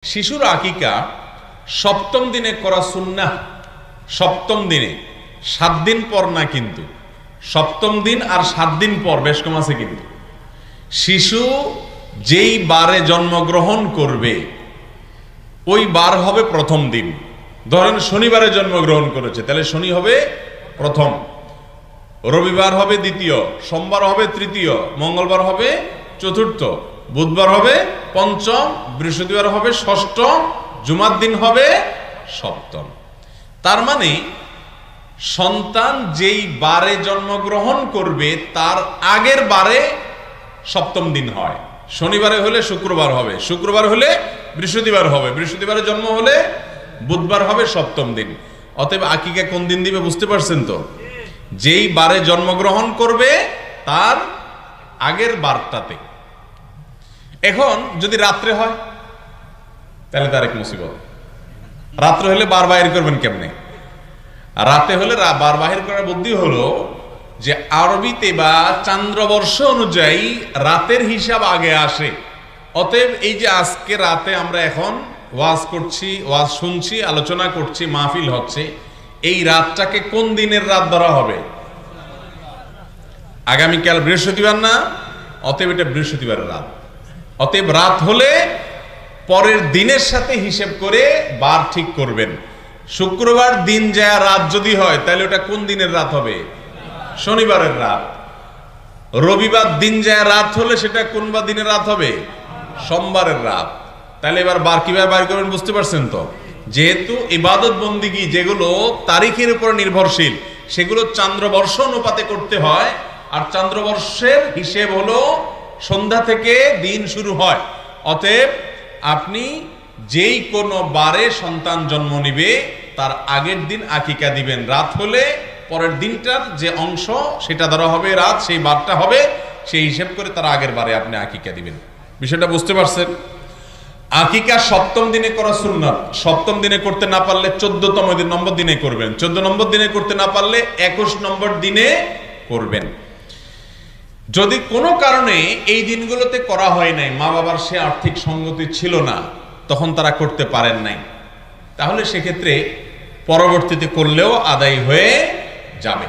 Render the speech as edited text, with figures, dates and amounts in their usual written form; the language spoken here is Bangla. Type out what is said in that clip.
শিশুর আকিকা সপ্তম দিনে করা সুন্নাহ। সপ্তম দিনে, 7 দিন পর না, কিন্তু সপ্তম দিন আর 7 দিন পর, বেশ কম আছে। কিন্তু শিশু যেই বারে জন্মগ্রহণ করবে ওই বার হবে প্রথম দিন। ধরেন শনিবারে জন্মগ্রহণ করেছে, তাহলে শনি হবে প্রথম, রবিবার হবে দ্বিতীয়, সোমবার হবে তৃতীয়, মঙ্গলবার হবে চতুর্থ, বুধবার হবে পঞ্চম, বৃহস্পতিবার হবে ষষ্ঠ, জুমার দিন হবে সপ্তম। তার মানে সন্তান যেই বারে জন্মগ্রহণ করবে তার আগের বারে সপ্তম দিন হয়। শনিবারে হলে শুক্রবার হবে, শুক্রবার হলে বৃহস্পতিবার হবে, বৃহস্পতিবারে জন্ম হলে বুধবার হবে সপ্তম দিন। অতএব আকিকা কোন দিন দিবে বুঝতে পারছেন তো? যেই বারে জন্মগ্রহণ করবে তার আগের বারটাতে। এখন যদি রাত্রে হয় তাহলে তার এক মুসিবত। রাত্রে হলে বার বাহির করবেন কেমনে? রাতে হলে বার বাহির করার বুদ্ধি হলো যে আরবিতে বা চান্দ্রবর্ষ অনুযায়ী রাতের হিসাব আগে আসে। অতএব এই যে আজকে রাতে আমরা এখন ওয়াজ করছি, ওয়াজ শুনছি, আলোচনা করছি, মাহফিল হচ্ছে, এই রাতটাকে কোন দিনের রাত ধরা হবে? আগামীকাল বৃহস্পতিবার না? অতএব এটা বৃহস্পতিবারের রাত। অতএব রাত হলে পরের দিনের সাথে হিসেব করে বার ঠিক করবেন। শুক্রবার দিন যায় রাত যদি হয় তাহলে ওটা কোন দিনের রাত হবে? শনিবারের রাত। রবিবার দিন যায় রাত হলে সেটা কোন বা দিনের রাত হবে? সোমবারের রাত। তাহলে এবার বার কিভাবে বার করবেন বুঝতে পারছেন তো? যেহেতু ইবাদত বন্দিগি যেগুলো তারিখের উপর নির্ভরশীল সেগুলো চান্দ্রবর্ষ অনুপাতে করতে হয়, আর চান্দ্রবর্ষের হিসেব হলো সন্ধ্যা থেকে দিন শুরু হয়। অতএব আপনি যেই কোনো বারে সন্তান জন্ম নিবে তার আগের দিন আকিকা দিবেন। রাত হলে পরের দিনটার যে অংশ সেটা ধরা হবে রাত, সেই বারটা হবে, সেই হিসেব করে তার আগের বারে আপনি আকিকা দিবেন। বিষয়টা বুঝতে পারছেন? আকিকা সপ্তম দিনে করা সুন্নাত। সপ্তম দিনে করতে না পারলে 14তম নম্বর দিনে করবেন, 14 নম্বর দিনে করতে না পারলে 21 নম্বর দিনে করবেন। যদি কোনো কারণে এই দিনগুলোতে করা হয় নাই, মা বাবার সে আর্থিক সঙ্গতি ছিল না, তখন তারা করতে পারেন নাই, তাহলে সেক্ষেত্রে পরবর্তীতে করলেও আদায় হয়ে যাবে।